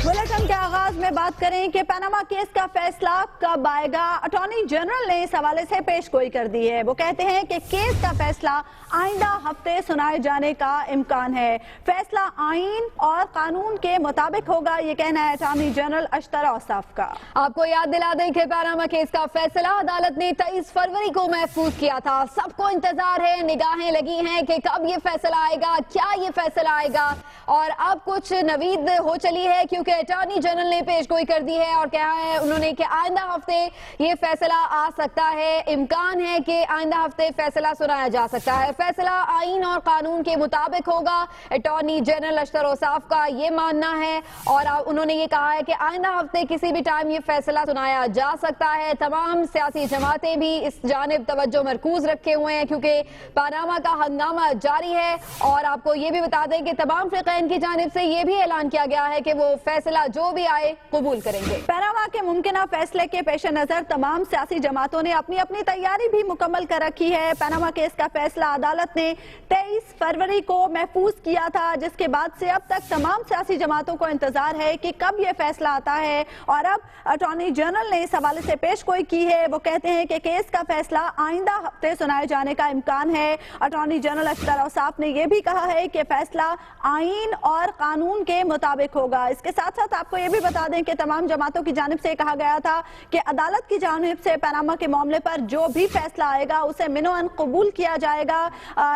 Bulletin के आगाज में बात करें कि पनामा केस का फैसला कब आएगा। अटॉर्नी जनरल ने इस हवाले से पेशगोई कर दी है। वो कहते हैं कि केस का फैसला आइंदा हफ्ते सुनाए जाने का इम्कान है। फैसला आइन और कानून के मुताबिक होगा, ये कहना है अटॉर्नी जनरल अशतर औसाफ का। आपको याद दिला दें कि पनामा केस का फैसला अदालत ने 23 फरवरी को महफूज किया था। सबको इंतजार है, निगाहें लगी हैं कि कब ये फैसला आएगा, क्या ये फैसला आएगा। और अब कुछ नवीद हो चली है क्योंकि अटॉर्नी जनरल ने पेशगोई कर दी है और कहा है उन्होंने कि आइंदा हफ्ते ये फैसला आ सकता है। इम्कान है कि आइंदा हफ्ते फैसला सुनाया जा सकता है। फैसला आइन और कानून के मुताबिक होगा, अटॉर्नी जनरल अशतर औसाफ का ये मानना है। और उन्होंने ये कहा है कि आइंदा हफ्ते किसी भी टाइम ये फैसला सुनाया जा सकता है। तमाम सियासी जमातें भी इस जानिब तवज्जो मरकूज रखे हुए हैं क्योंकि पनामा का हंगामा जारी है। और आपको ये भी बता दें कि तमाम फिरक़ैन की जानिब से ये भी ऐलान किया गया है कि वो फैसला जो भी आए कबूल करेंगे। पनामा के मुमकिना फैसले के पेश नजर तमाम सियासी जमातों ने अपनी अपनी तैयारी भी मुकम्मल कर रखी है। पनामा केस का फैसला अदालत ने 23 फरवरी को महफूज किया था, जिसके बाद से अब तक तमाम सियासी जमातों को इंतजार है कि कब यह फैसला आता है। और अब अटॉर्नी जनरल ने इस हवाले से पेशगोई की है। वो कहते हैं कि केस का फैसला आइंदा हफ्ते सुनाए जाने का इम्कान है। अटॉर्नी जनरल अशतर औसाफ ने यह भी कहा है कि फैसला आइन और कानून के मुताबिक होगा। इसके साथ साथ आपको ये भी बता दें कि तमाम जमातों की जानिब से कहा गया था कि अदालत की जानिब से पनामा के मामले पर जो भी फैसला आएगा उसे मिनोअन कबूल किया जाएगा।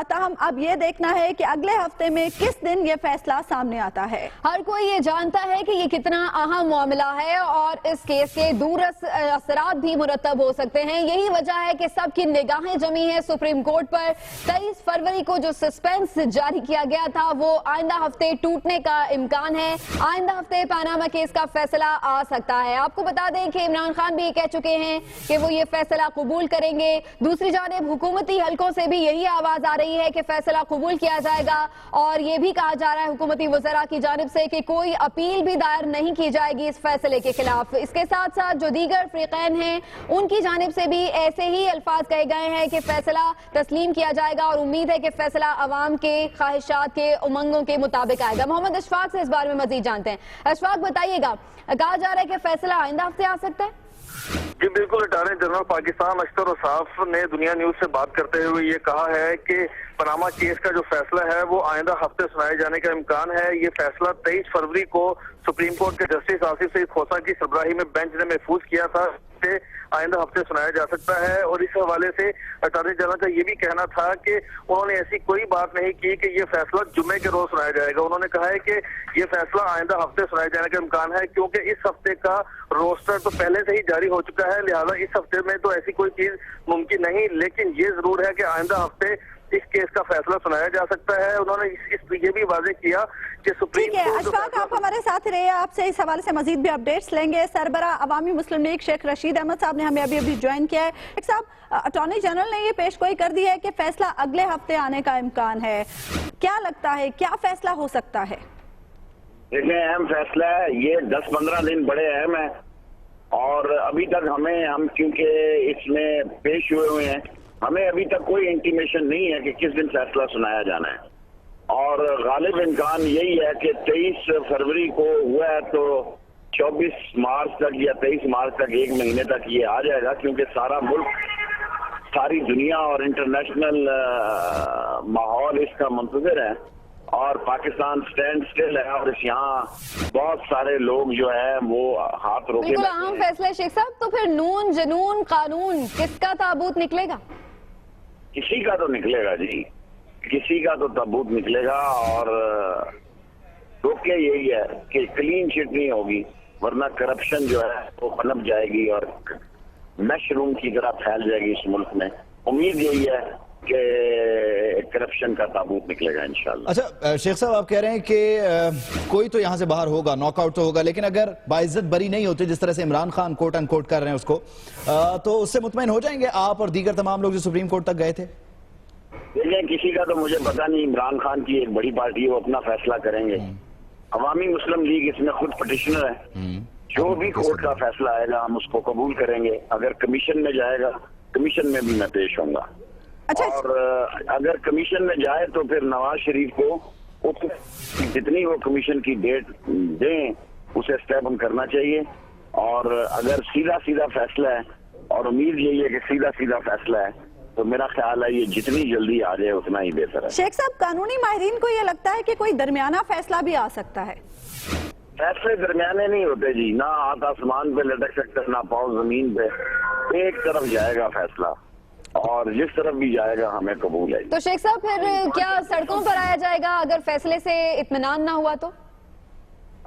ताहम अब ये देखना है कि अगले हफ्ते में किस दिन ये फैसला सामने आता है। हर कोई ये जानता है कि ये कितना अहम मामला है और इस केस के दूरस असरात भी मुरतब हो सकते हैं। यही वजह है कि सबकी निगाहें जमी है सुप्रीम कोर्ट पर। 23 फरवरी को जो सस्पेंस जारी किया गया था वो आइंदा हफ्ते टूटने का इम्कान है। आइंदा हफ्ते पनामा केस का फैसला आ सकता है। आपको बता दें कि इमरान खान भी कह चुके हैं कि वो ये फैसला कबूल करेंगे। दूसरी जानिब हुकूमती हलकों से भी यही आवाज आ रही है कि फैसला कबूल किया जाएगा। और ये भी कहा जा रहा है हुकूमती वज़रा की जानिब से कि कोई अपील भी दायर नहीं की जाएगी इस फैसले के खिलाफ। इसके साथ साथ जो दीगर फ़रीक़ैन हैं उनकी जानिब से भी ऐसे ही अल्फाज कहे गए हैं कि फैसला तस्लीम किया जाएगा और उम्मीद है कि फैसला अवाम के ख्वाहिशात के उमंगों के मुताबिक आएगा। मोहम्मद अशफाक से इस बारे में मजीद जानते हैं। अशफाक बताइएगा, कहा जा रहा है कि फैसला आइंदा हफ्ते आ सकता है। जी बिल्कुल, अटॉर्नी जनरल पाकिस्तान अशतर औसाफ ने दुनिया न्यूज से बात करते हुए ये कहा है कि पनामा केस का जो फैसला है वो आइंदा हफ्ते सुनाए जाने का इम्कान है। ये फैसला 23 फरवरी को सुप्रीम कोर्ट के जस्टिस आसिफ सईद खोसा की सरबराही में बेंच ने महफूज किया था, से आइंदा हफ्ते सुनाया जा सकता है। और इस हवाले से अटॉर्नी जनरल का ये भी कहना था कि उन्होंने ऐसी कोई बात नहीं की कि ये फैसला जुम्मे के रोज सुनाया जाएगा। उन्होंने कहा है कि ये फैसला आइंदा हफ्ते सुनाए जाने का इम्कान है क्योंकि इस हफ्ते का रोस्टर तो पहले से ही जारी हो चुका है, लिहाजा इस हफ्ते में तो ऐसी कोई चीज मुमकिन नहीं। लेकिन ये जरूर है कि आइंदा हफ्ते इस केस का फैसला सुनाया जा सकता है। उन्होंने ये भी वाजे किया कि सुप्रीम कोर्ट। अशफाक, आप हमारे साथ रहे, आपसे इस हवाले से मजीद भी अपडेट्स लेंगे। सरबरा अवामी मुस्लिम लीग शेख रशीद अहमद साहब ने हमें अभी ज्वाइन किया है। साहब, अटॉर्नी जनरल ने ये पेशगोई कर दी है कि फैसला अगले हफ्ते आने का इम्कान है। क्या लगता है, क्या फैसला हो सकता है? देखिए, अहम फैसला है ये। 10-15 दिन बड़े अहम है और अभी तक हम क्योंकि इसमें पेश हुए हैं, हमें अभी तक कोई इंटीमेशन नहीं है कि किस दिन फैसला सुनाया जाना है। और गालिब इम्कान यही है कि 23 फरवरी को हुआ है तो 24 मार्च तक या 23 मार्च तक, एक महीने तक ये आ जाएगा क्योंकि सारा मुल्क, सारी दुनिया और इंटरनेशनल माहौल इसका मुंतज़िर है और पाकिस्तान स्टैंड स्टिल है और यहाँ बहुत सारे लोग जो है वो हाथ रोके। बिल्कुल अहम फैसला शेख साहब। तो फिर नून जनून कानून किसका ताबूत निकलेगा? किसी का तो निकलेगा जी, किसी का तो ताबूत निकलेगा। और रोके यही है कि क्लीन चिट नहीं होगी, वरना करप्शन जो है वो पनप जाएगी और मशरूम की तरह फैल जाएगी इस मुल्क में। उम्मीद यही है कि करप्शन का ताबूत निकलेगा इंशाल्लाह। अच्छा शेख साहब, आप कह रहे हैं कि कोई तो यहाँ से बाहर होगा, नॉकआउट तो होगा, लेकिन अगर बाइज्जत बरी नहीं होते जिस तरह से इमरान खान कोट अनकोट कर रहे हैं उसको, तो उससे मुतमईन हो जाएंगे आप और दीगर तमाम लोग जो सुप्रीम कोर्ट तक गए थे? देखिए, किसी का तो मुझे पता नहीं। इमरान खान की एक बड़ी पार्टी है, वो अपना फैसला करेंगे। अवामी मुस्लिम लीग इसमें खुद पटिशनर है। जो भी कोर्ट का फैसला आएगा हम उसको कबूल करेंगे। अगर कमीशन में जाएगा, कमीशन में भी मैं पेश होऊंगा। अच्छा, और अगर कमीशन में जाए तो फिर नवाज शरीफ को जितनी वो कमीशन की डेट दें اسے स्टेप अप करना चाहिए। और अगर सीधा सीधा फैसला है और उम्मीद यही है कि सीधा सीधा फैसला है तो मेरा ख्याल है ये जितनी जल्दी आ जाए उतना ही बेहतर है। शेख साहब, कानूनी माहिरीन को ये लगता है कि कोई दरमियाना फैसला भी आ सकता है। फैसले दरमियाने नहीं होते जी, ना हाथ आसमान पे लटक सकते ना पाँव जमीन पे, एक तरफ जाएगा फैसला और जिस तरफ भी जाएगा हमें कबूल है। तो शेख साहब फिर क्या सड़कों पर आया जाएगा अगर फैसले से इत्मीनान ना हुआ तो?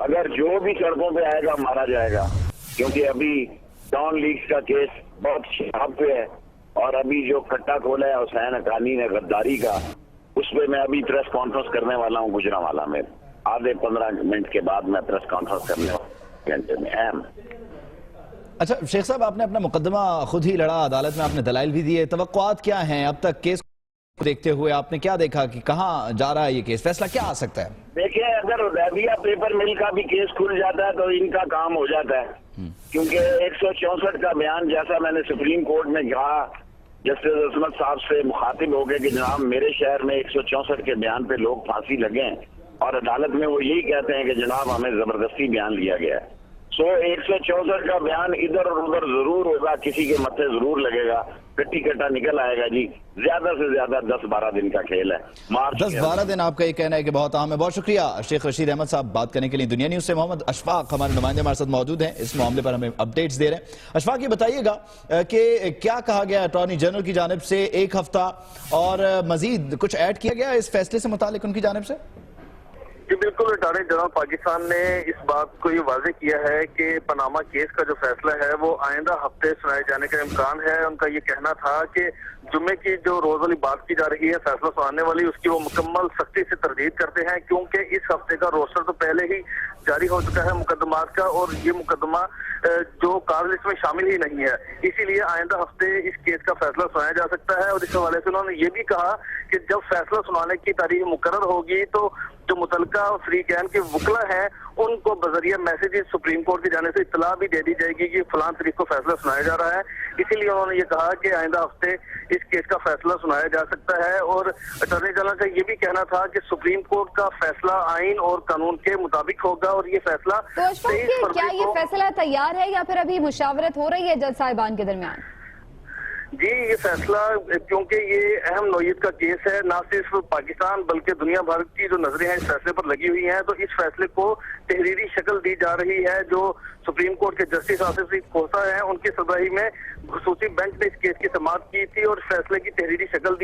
अगर जो भी सड़कों पे आएगा मारा जाएगा, क्योंकि अभी डॉन लीग्स का केस बहुत शराब पे है और अभी जो खट्टा खोला है हुसैन हक्कानी ने गद्दारी का, उस पे मैं अभी प्रेस कॉन्फ्रेंस करने वाला हूँ गुजरांवाला में। आधे 15 मिनट के बाद मैं प्रेस कॉन्फ्रेंस करने वाला घंटे में अहम। अच्छा शेख साहब, आपने अपना मुकदमा खुद ही लड़ा, अदालत में आपने दलाइल भी दिए, तवक्कुआत क्या हैं अब तक केस को देखते हुए? आपने क्या देखा कि कहाँ जा रहा है ये केस, फैसला क्या आ सकता है? देखिए, अगर हुदैबिया पेपर मिल का भी केस खुल जाता है तो इनका काम हो जाता है, क्योंकि 164 का बयान जैसा मैंने सुप्रीम कोर्ट में कहा, जस्टिस अजमत साहब से मुखातिब हो गए कि जनाब मेरे शहर में 164 के बयान पे लोग फांसी लगे हैं, और अदालत में वो यही कहते हैं कि जनाब हमें जबरदस्ती बयान लिया गया है। सो 164 का बयान इधर और उधर जरूर होगा, किसी के मत्थे जरूर लगेगा, कट्टी कट्टा निकल आएगा जी। ज्यादा से ज्यादा 10-12 दिन का खेल है। 10-12 दिन आपका ये कहना है कि बहुत अहम है। बहुत शुक्रिया शेख रशीद अहमद साहब बात करने के लिए। दुनिया न्यूज से मोहम्मद अशफाक हमारे नुमाइंदे हमारे साथ मौजूद हैं, इस मामले पर हमें अपडेट्स दे रहे हैं। अशफाक, ये बताइएगा कि क्या कहा गया अटॉर्नी जनरल की जानिब से, 1 हफ्ता और मजीद कुछ ऐड किया गया इस फैसले से मुतालिक उनकी जानिब से? जी बिल्कुल, अटॉर्नी जनरल पाकिस्तान ने इस बात को ये वाज़ेह किया है कि पनामा केस का जो फैसला है वो आइंदा हफ्ते सुनाए जाने का इम्कान है। उनका ये कहना था कि जुम्मे की जो रोज वाली बात की जा रही है फैसला सुनाने वाली, उसकी वो मुकम्मल सख्ती से तरदीद करते हैं, क्योंकि इस हफ्ते का रोस्टर तो पहले ही जारी हो चुका है मुकदमात का, और ये मुकदमा जो कार लिस्ट में शामिल ही नहीं है। इसीलिए आइंदा हफ्ते इस केस का फैसला सुनाया जा सकता है। और इस हवाले से उन्होंने ये भी कहा कि जब फैसला सुनाने की तारीख मुकर्रर होगी तो जो मुतलका फ्रीकैन के वकला हैं उनको बजरिया मैसेजेस सुप्रीम कोर्ट की जाने से इत्तला भी दे दी जाएगी कि फलां तारीख को फैसला सुनाया जा रहा है। इसीलिए उन्होंने ये कहा कि आइंदा हफ्ते इस केस का फैसला सुनाया जा सकता है। और अटॉर्नी जनरल का ये भी कहना था कि सुप्रीम कोर्ट का फैसला आइन और कानून के मुताबिक होगा, और ये फैसला तो अशफाक, क्या ये फैसला तैयार है या फिर अभी मुशावरत हो रही है जज साहिबान के दरमियान? जी, ये फैसला, क्योंकि ये अहम नौयत का केस है, ना सिर्फ पाकिस्तान बल्कि दुनिया भर की जो नजरें हैं इस फैसले पर लगी हुई हैं, तो इस फैसले को तहरीरी शक्ल दी जा रही है। जो सुप्रीम कोर्ट के जस्टिस आसिफ खोसा हैं उनकी सरबराही में खसूसी बेंच ने इस केस की समाअत की थी और फैसले की तहरीरी शक्ल दी।